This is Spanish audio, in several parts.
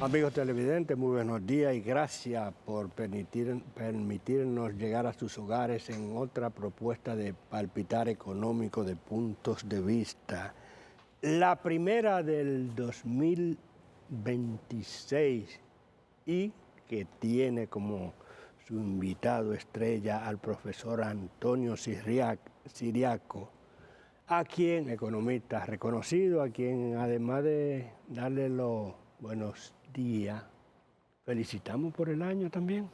Amigos televidentes, muy buenos días y gracias por permitirnos llegar a sus hogares en otra propuesta de palpitar económico de puntos de vista. La primera del 2026 y que tiene como su invitado estrella al profesor Antonio Siriaco, a quien, economista reconocido, a quien además de darle los buenos días, felicitamos por el año también.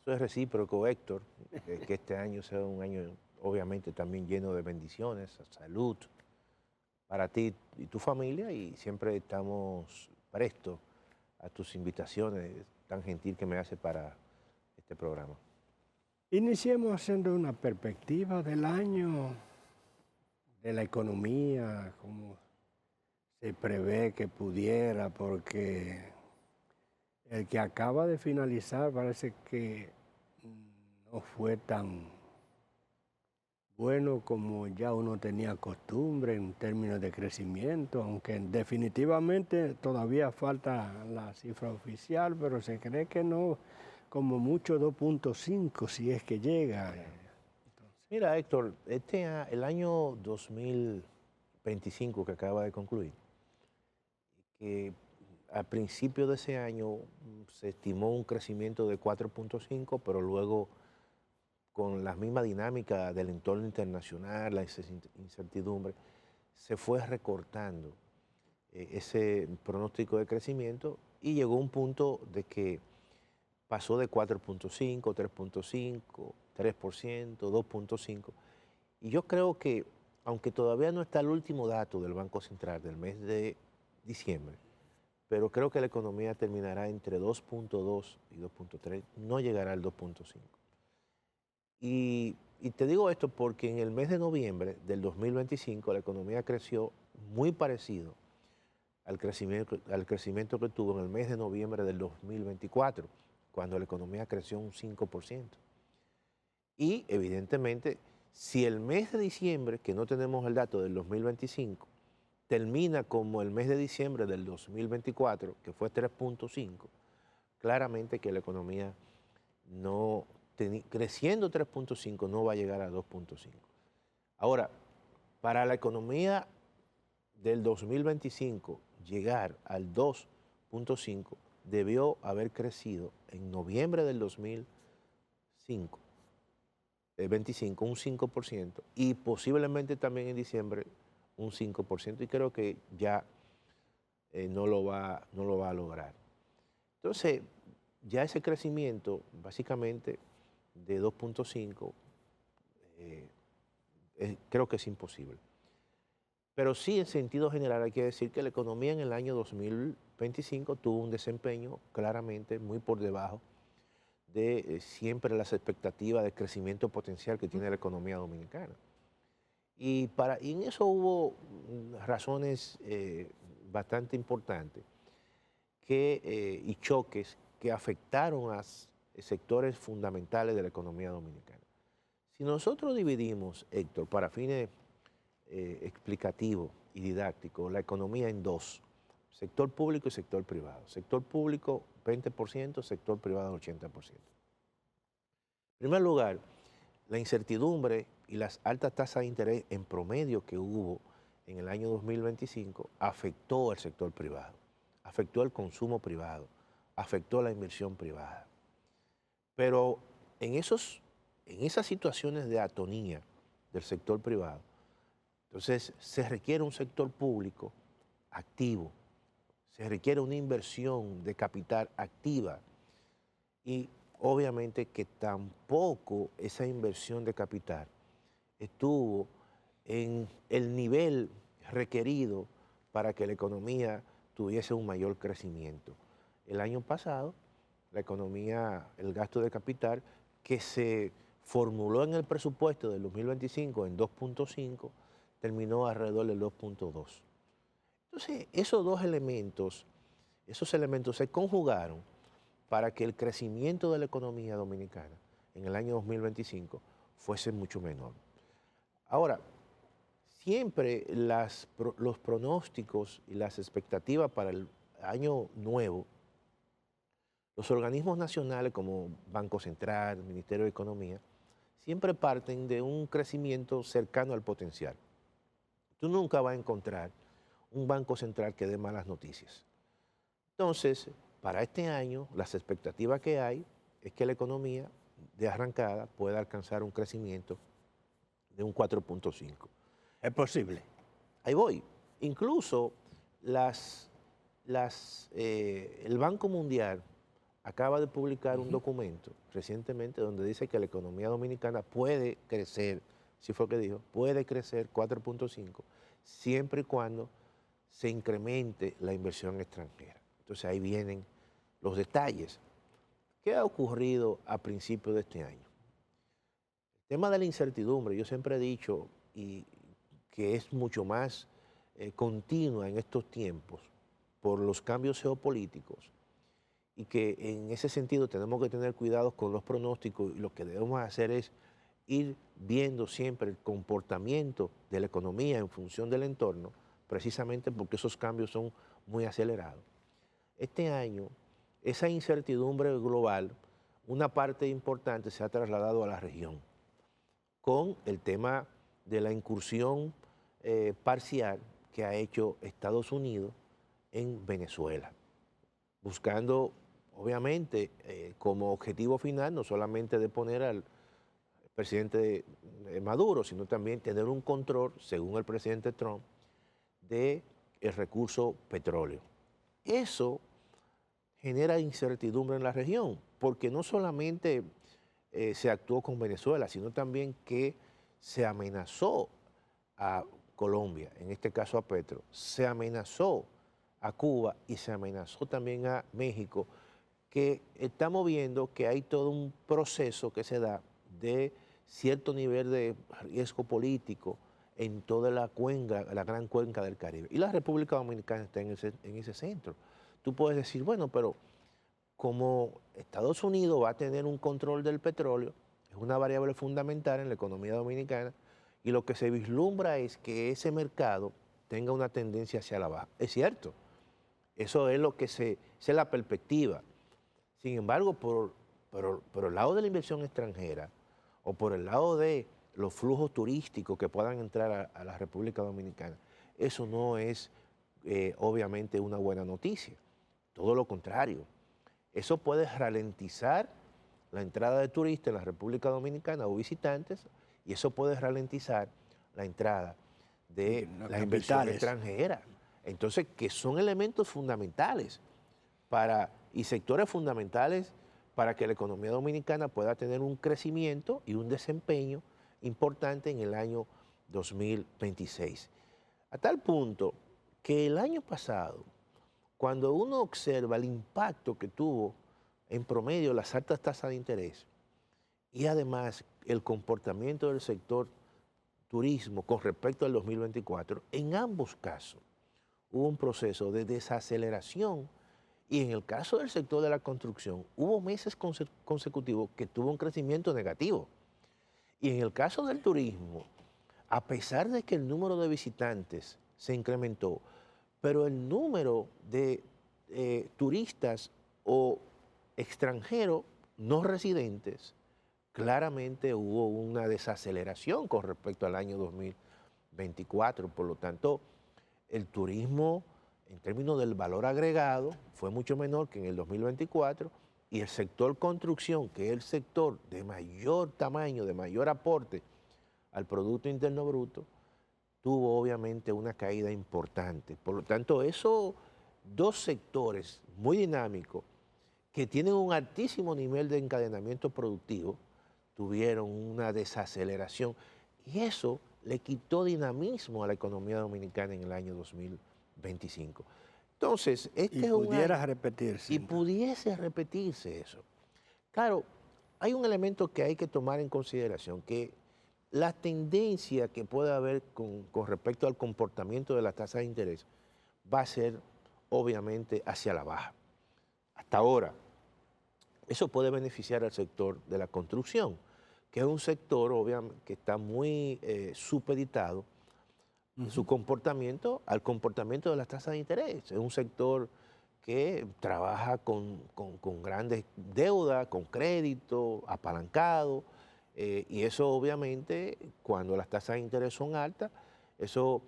Eso es recíproco, Héctor, que este año sea un año obviamente también lleno de bendiciones, salud para ti y tu familia, y siempre estamos prestos a tus invitaciones tan gentil que me hace para este programa. Iniciemos haciendo una perspectiva del año, de la economía, cómo se prevé que pudiera, porque el que acaba de finalizar parece que no fue tan bueno como ya uno tenía costumbre en términos de crecimiento, aunque definitivamente todavía falta la cifra oficial, pero se cree que no, como mucho 2.5 si es que llega. Mira, Héctor, el año 2025 que acaba de concluir, que al principio de ese año se estimó un crecimiento de 4.5, pero luego con la misma dinámica del entorno internacional, la incertidumbre, se fue recortando ese pronóstico de crecimiento y llegó un punto de que pasó de 4.5, 3.5, 3%, 2.5. Y yo creo que, aunque todavía no está el último dato del Banco Central del mes de diciembre, pero creo que la economía terminará entre 2.2 y 2.3, no llegará al 2.5. Y te digo esto porque en el mes de noviembre del 2025 la economía creció muy parecido al crecimiento que tuvo en el mes de noviembre del 2024, cuando la economía creció un 5%. Y evidentemente, si el mes de diciembre, que no tenemos el dato del 2025, termina como el mes de diciembre del 2024, que fue 3.5, claramente que la economía no, creciendo 3.5 no va a llegar a 2.5. Ahora, para la economía del 2025 llegar al 2.5, debió haber crecido en noviembre del 2005, 25, un 5%, y posiblemente también en diciembre un 5%, y creo que ya no lo va a lograr. Entonces, ya ese crecimiento, básicamente, de 2.5, creo que es imposible. Pero sí, en sentido general, hay que decir que la economía en el año 2025 tuvo un desempeño claramente muy por debajo de siempre las expectativas de crecimiento potencial que tiene la economía dominicana. Y en eso hubo razones bastante importantes y choques que afectaron a sectores fundamentales de la economía dominicana. Si nosotros dividimos, Héctor, para fines explicativo y didáctico, la economía en dos: sector público y sector privado. Sector público 20%, sector privado 80%. En primer lugar, la incertidumbre y las altas tasas de interés en promedio que hubo en el año 2025 afectó al sector privado, afectó el consumo privado, afectó la inversión privada. Pero en esas situaciones de atonía del sector privado, entonces se requiere un sector público activo, se requiere una inversión de capital activa, y obviamente que tampoco esa inversión de capital estuvo en el nivel requerido para que la economía tuviese un mayor crecimiento. El año pasado, la economía, el gasto de capital que se formuló en el presupuesto del 2025 en 2.5, terminó alrededor del 2.2. Entonces, esos elementos se conjugaron para que el crecimiento de la economía dominicana en el año 2025 fuese mucho menor. Ahora, siempre los pronósticos y las expectativas para el año nuevo Los organismos nacionales como Banco Central, Ministerio de Economía, siempre parten de un crecimiento cercano al potencial. Tú nunca vas a encontrar un Banco Central que dé malas noticias. Entonces, para este año, las expectativas que hay es que la economía de arrancada pueda alcanzar un crecimiento de un 4.5. Es posible. Ahí voy. Incluso el Banco Mundial acaba de publicar un documento recientemente donde dice que la economía dominicana puede crecer, si fue lo que dijo, puede crecer 4.5 siempre y cuando se incremente la inversión extranjera. Entonces ahí vienen los detalles. ¿Qué ha ocurrido a principios de este año? El tema de la incertidumbre, yo siempre he dicho que es mucho más continua en estos tiempos por los cambios geopolíticos y que en ese sentido tenemos que tener cuidado con los pronósticos y lo que debemos hacer es ir viendo siempre el comportamiento de la economía en función del entorno, precisamente porque esos cambios son muy acelerados. Este año, esa incertidumbre global, una parte importante se ha trasladado a la región, con el tema de la incursión parcial que ha hecho Estados Unidos en Venezuela, buscando, obviamente, como objetivo final, no solamente deponer al presidente Maduro, sino también tener un control, según el presidente Trump, del recurso petróleo. Eso genera incertidumbre en la región, porque no solamente se actuó con Venezuela, sino también que se amenazó a Colombia, en este caso a Petro, se amenazó a Cuba y se amenazó también a México, que estamos viendo que hay todo un proceso que se da de cierto nivel de riesgo político en toda la cuenca, la gran cuenca del Caribe. Y la República Dominicana está en ese centro. Tú puedes decir, bueno, pero como Estados Unidos va a tener un control del petróleo, es una variable fundamental en la economía dominicana, y lo que se vislumbra es que ese mercado tenga una tendencia hacia la baja. Es cierto, eso es lo que esa es la perspectiva. Sin embargo, por el lado de la inversión extranjera o por el lado de los flujos turísticos que puedan entrar a la República Dominicana, eso no es obviamente una buena noticia. Todo lo contrario. Eso puede ralentizar la entrada de turistas en la República Dominicana o visitantes, y eso puede ralentizar la entrada de la inversión extranjera. Entonces, que son elementos fundamentales y sectores fundamentales para que la economía dominicana pueda tener un crecimiento y un desempeño importante en el año 2026. A tal punto que el año pasado, cuando uno observa el impacto que tuvo en promedio las altas tasas de interés y además el comportamiento del sector turismo con respecto al 2024, en ambos casos hubo un proceso de desaceleración, y en el caso del sector de la construcción hubo meses consecutivos que tuvo un crecimiento negativo. Y en el caso del turismo, a pesar de que el número de visitantes se incrementó, pero el número de turistas o extranjeros no residentes, claramente hubo una desaceleración con respecto al año 2024. Por lo tanto, el turismo, en términos del valor agregado, fue mucho menor que en el 2024, y el sector construcción, que es el sector de mayor tamaño, de mayor aporte al Producto Interno Bruto, tuvo obviamente una caída importante. Por lo tanto, esos dos sectores muy dinámicos que tienen un altísimo nivel de encadenamiento productivo tuvieron una desaceleración, y eso le quitó dinamismo a la economía dominicana en el año 2025. Entonces, y pudiera repetirse. Y pudiese repetirse eso. Claro, hay un elemento que hay que tomar en consideración, que la tendencia que puede haber con respecto al comportamiento de la tasa de interés va a ser obviamente hacia la baja. Hasta ahora, eso puede beneficiar al sector de la construcción, que es un sector obviamente que está muy supeditado su comportamiento al comportamiento de las tasas de interés. Es un sector que trabaja con grandes deudas, con crédito, apalancado, y eso obviamente, cuando las tasas de interés son altas, eso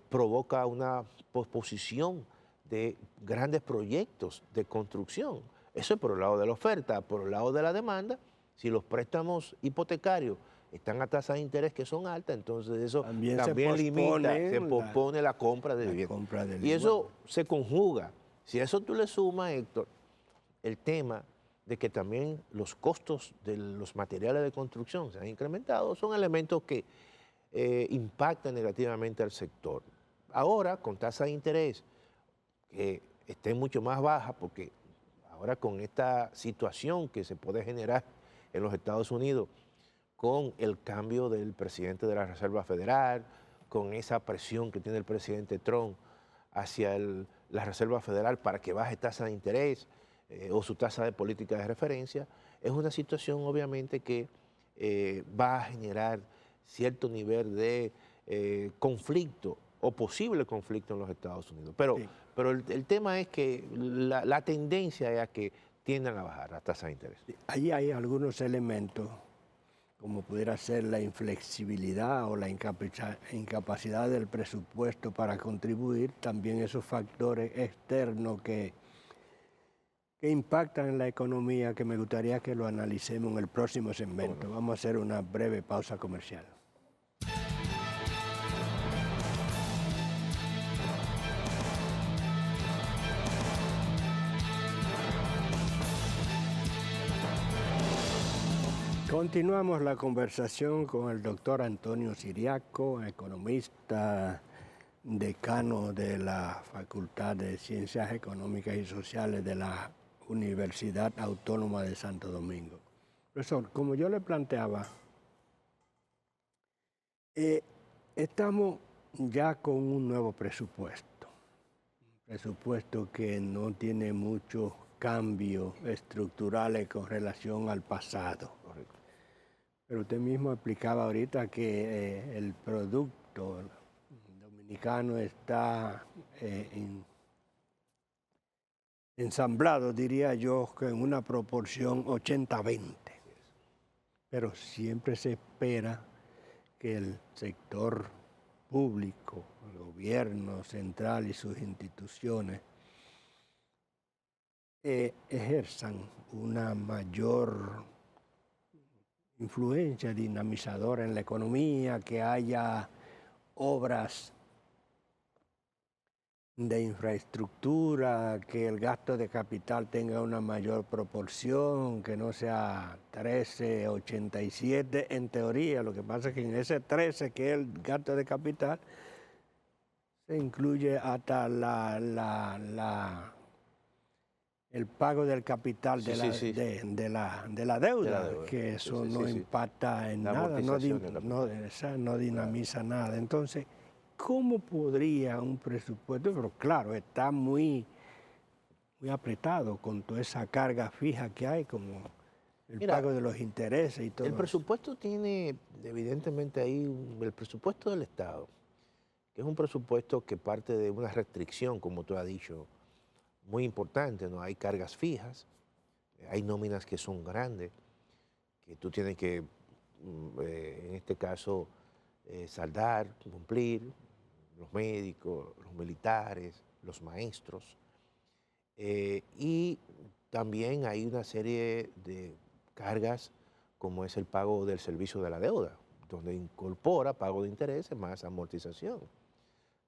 provoca una posposición de grandes proyectos de construcción. Eso es por el lado de la oferta. Por el lado de la demanda, si los préstamos hipotecarios están a tasas de interés que son altas, entonces eso también limita, se pospone la compra de vivienda. Y eso se conjuga. Si a eso tú le sumas, Héctor, el tema de que también los costos de los materiales de construcción se han incrementado, son elementos que impactan negativamente al sector. Ahora, con tasas de interés que estén mucho más bajas, porque ahora con esta situación que se puede generar en los Estados Unidos, con el cambio del presidente de la Reserva Federal, con esa presión que tiene el presidente Trump hacia la Reserva Federal para que baje tasa de interés o su tasa de política de referencia, es una situación obviamente que va a generar cierto nivel de conflicto o posible conflicto en los Estados Unidos. Pero el tema es que la tendencia es a que tiendan a bajar las tasas de interés. Allí hay algunos elementos, como pudiera ser la inflexibilidad o la incapacidad del presupuesto para contribuir, también esos factores externos que impactan en la economía, que me gustaría que lo analicemos en el próximo segmento. Vamos a hacer una breve pausa comercial. Continuamos la conversación con el doctor Antonio Siriaco, economista, decano de la Facultad de Ciencias Económicas y Sociales de la Universidad Autónoma de Santo Domingo. Profesor, como yo le planteaba, estamos ya con un nuevo presupuesto que no tiene muchos cambios estructurales con relación al pasado. Correcto. Pero usted mismo explicaba ahorita que el producto dominicano está ensamblado, diría yo, en una proporción 80-20. Pero siempre se espera que el sector público, el gobierno central y sus instituciones ejerzan una mayor influencia dinamizadora en la economía, que haya obras de infraestructura, que el gasto de capital tenga una mayor proporción, que no sea 13-87 en teoría. Lo que pasa es que en ese 13, que es el gasto de capital, se incluye hasta el pago del capital de la deuda, que eso no impacta en nada, no dinamiza nada. Entonces, ¿cómo podría un presupuesto? Pero claro, está muy apretado con toda esa carga fija que hay, como el pago de los intereses y todo el presupuesto tiene, evidentemente, ahí el presupuesto del Estado, que es un presupuesto que parte de una restricción, como tú has dicho, muy importante, ¿no? Hay cargas fijas, hay nóminas que son grandes, que tú tienes que, en este caso, saldar, cumplir, los médicos, los militares, los maestros, y también hay una serie de cargas como es el pago del servicio de la deuda, donde incorpora pago de intereses más amortización.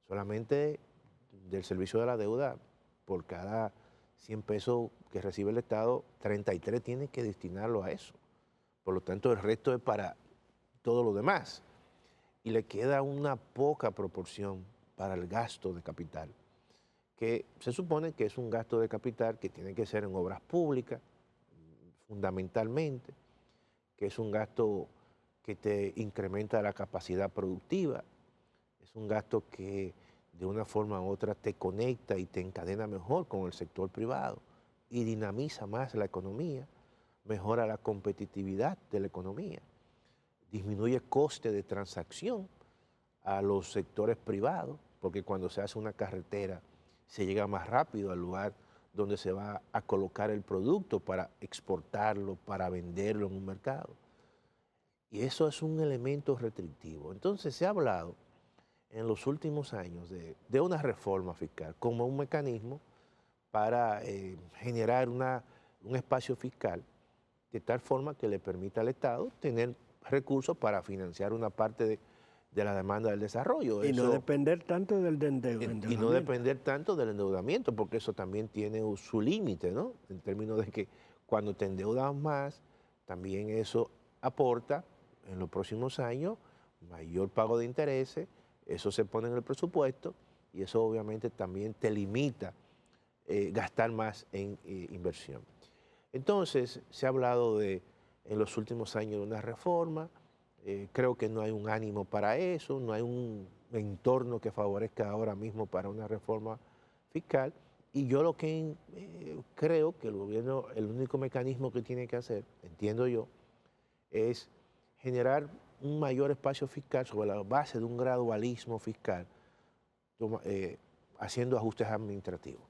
Solamente del servicio de la deuda, por cada 100 pesos que recibe el Estado, 33 tiene que destinarlo a eso. Por lo tanto, el resto es para todo lo demás. Y le queda una poca proporción para el gasto de capital, que se supone que es un gasto de capital que tiene que ser en obras públicas, fundamentalmente, que es un gasto que te incrementa la capacidad productiva, es un gasto que de una forma u otra te conecta y te encadena mejor con el sector privado y dinamiza más la economía, mejora la competitividad de la economía, disminuye coste de transacción a los sectores privados, porque cuando se hace una carretera se llega más rápido al lugar donde se va a colocar el producto para exportarlo, para venderlo en un mercado. Y eso es un elemento restrictivo. Entonces se ha hablado en los últimos años de una reforma fiscal como un mecanismo para generar un espacio fiscal de tal forma que le permita al Estado tener recursos para financiar una parte de la demanda del desarrollo. Y no depender tanto del endeudamiento. Y no depender tanto del endeudamiento, porque eso también tiene su límite, ¿no? En términos de que cuando te endeudas más, también eso aporta en los próximos años mayor pago de intereses, eso se pone en el presupuesto y eso obviamente también te limita gastar más en inversión. Entonces, se ha hablado en los últimos años de una reforma, creo que no hay un ánimo para eso, no hay un entorno que favorezca ahora mismo para una reforma fiscal, y yo lo que creo que el gobierno, el único mecanismo que tiene que hacer, entiendo yo, es generar un mayor espacio fiscal sobre la base de un gradualismo fiscal, haciendo ajustes administrativos.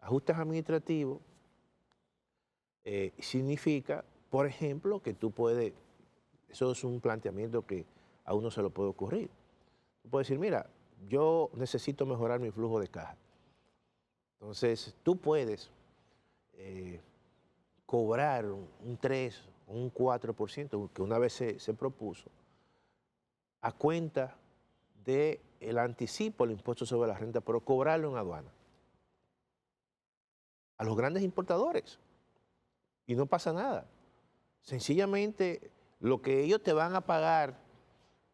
Ajustes administrativos significa, por ejemplo, que tú puedes, eso es un planteamiento que a uno se lo puede ocurrir. Tú puedes decir, mira, yo necesito mejorar mi flujo de caja. Entonces, tú puedes cobrar un 3 o un 4%, que una vez se propuso, a cuenta del anticipo al impuesto sobre la renta, pero cobrarlo en aduana a los grandes importadores. Y no pasa nada. Sencillamente, lo que ellos te van a pagar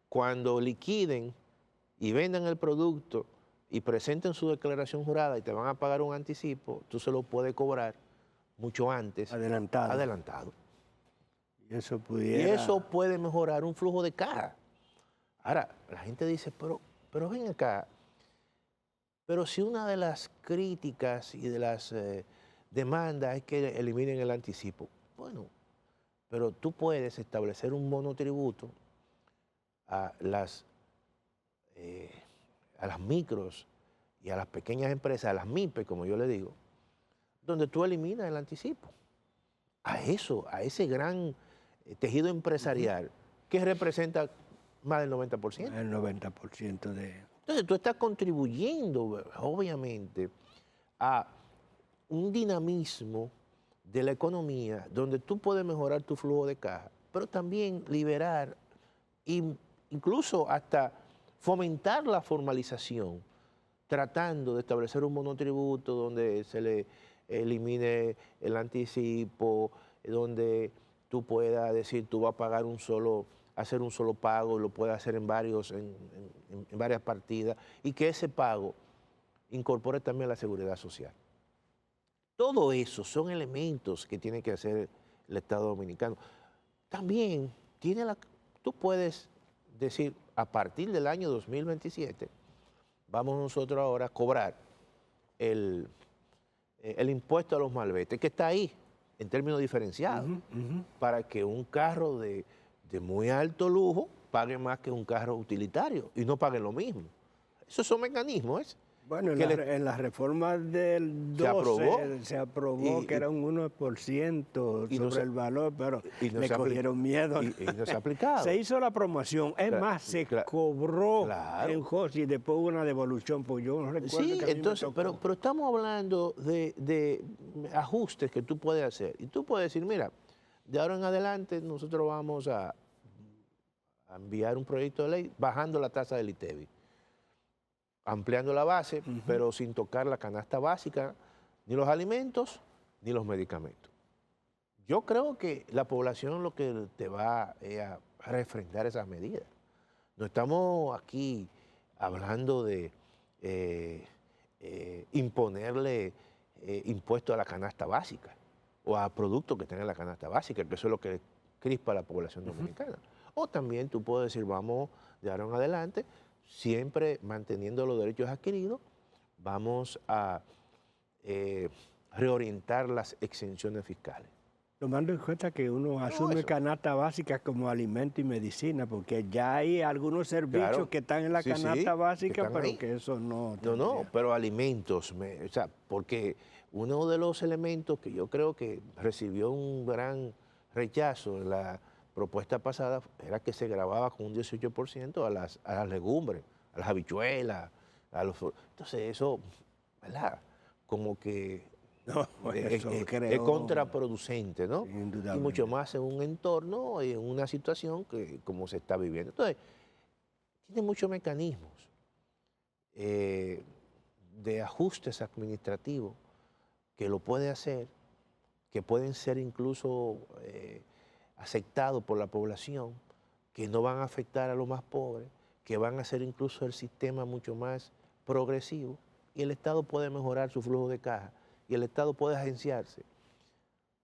cuando liquiden y vendan el producto y presenten su declaración jurada y te van a pagar un anticipo, tú se lo puedes cobrar mucho antes. Adelantado. Y eso Y eso puede mejorar un flujo de caja. Ahora, la gente dice, pero ven acá, pero si una de las críticas y de las demandas es que eliminen el anticipo, bueno, pero tú puedes establecer un monotributo a las micros y a las pequeñas empresas, a las MIPE, como yo le digo, donde tú eliminas el anticipo. A ese gran tejido empresarial que representa más del 90%. El 90% de... Entonces tú estás contribuyendo, obviamente, a un dinamismo de la economía donde tú puedes mejorar tu flujo de caja, pero también liberar incluso hasta fomentar la formalización, tratando de establecer un monotributo donde se le elimine el anticipo, donde tú puedas decir, tú vas a pagar hacer un solo pago, lo puedes hacer en varias partidas, y que ese pago incorpore también la seguridad social. Todo eso son elementos que tiene que hacer el Estado Dominicano. También tú puedes decir, a partir del año 2027, vamos nosotros ahora a cobrar el impuesto a los malbetes, que está ahí, en términos diferenciados, para que un carro de muy alto lujo pague más que un carro utilitario y no pague lo mismo. Esos son mecanismos, Bueno, en la reforma del 12 se aprobó que era un 1% sobre el valor, pero le cogieron miedo. Y no se ha aplicado. Se hizo la promoción, es más, se cobró en José y después hubo una devolución, pues yo no recuerdo que entonces, pero estamos hablando de ajustes que tú puedes hacer. Y tú puedes decir, mira, de ahora en adelante nosotros vamos a enviar un proyecto de ley bajando la tasa del ITEVI, ampliando la base, pero sin tocar la canasta básica, ni los alimentos, ni los medicamentos. Yo creo que la población lo que te va a refrendar esas medidas. No estamos aquí hablando de imponerle impuestos a la canasta básica o a productos que tengan la canasta básica, que eso es lo que crispa a la población dominicana. O también tú puedes decir, vamos de ahora en adelante, siempre manteniendo los derechos adquiridos, vamos a reorientar las exenciones fiscales. Tomando en cuenta que uno asume eso. canasta básica como alimento y medicina, porque ya hay algunos servicios Claro. que están en la Sí, canasta sí, que básica, están pero ahí. que eso no No, no, tendría. pero alimentos, o sea, porque uno de los elementos que yo creo que recibió un gran rechazo en la propuesta pasada era que se grababa con un 18% a las legumbres, a las habichuelas, entonces eso, ¿verdad? Como que No, eso es creo, contraproducente, ¿no? Y mucho indudablemente. más en un entorno, en una situación que como se está viviendo. Entonces, tiene muchos mecanismos de ajustes administrativos que lo puede hacer, que pueden ser incluso aceptados por la población, que no van a afectar a los más pobres, que van a hacer incluso el sistema mucho más progresivo, y el Estado puede mejorar su flujo de caja, y el Estado puede agenciarse.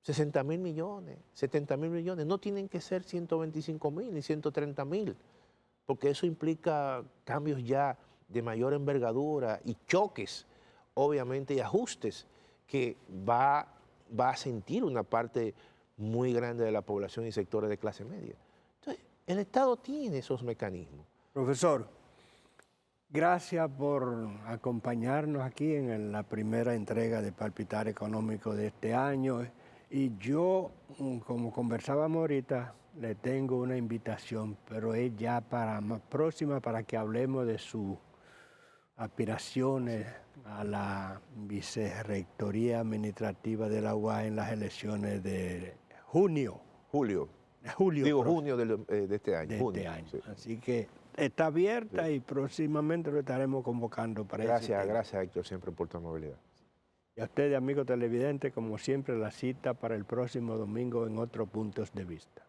60.000 millones, 70.000 millones, no tienen que ser 125.000 ni 130.000, porque eso implica cambios ya de mayor envergadura y choques, obviamente, y ajustes que va a sentir una parte muy grande de la población y sectores de clase media. Entonces, el Estado tiene esos mecanismos. Profesor, gracias por acompañarnos aquí en la primera entrega de Palpitar Económico de este año. Y yo, como conversábamos ahorita, le tengo una invitación, pero es ya para más próxima para que hablemos de sus aspiraciones a la vicerrectoría administrativa de la UAS en las elecciones de junio. Julio. De julio Digo, próximo, junio de este año. de junio, este año. sí. Así que está abierta Sí. y próximamente lo estaremos convocando para ese Gracias, tema. gracias Héctor, siempre por tu amabilidad. Y a ustedes, amigos televidentes, como siempre, la cita para el próximo domingo en otros puntos de vista.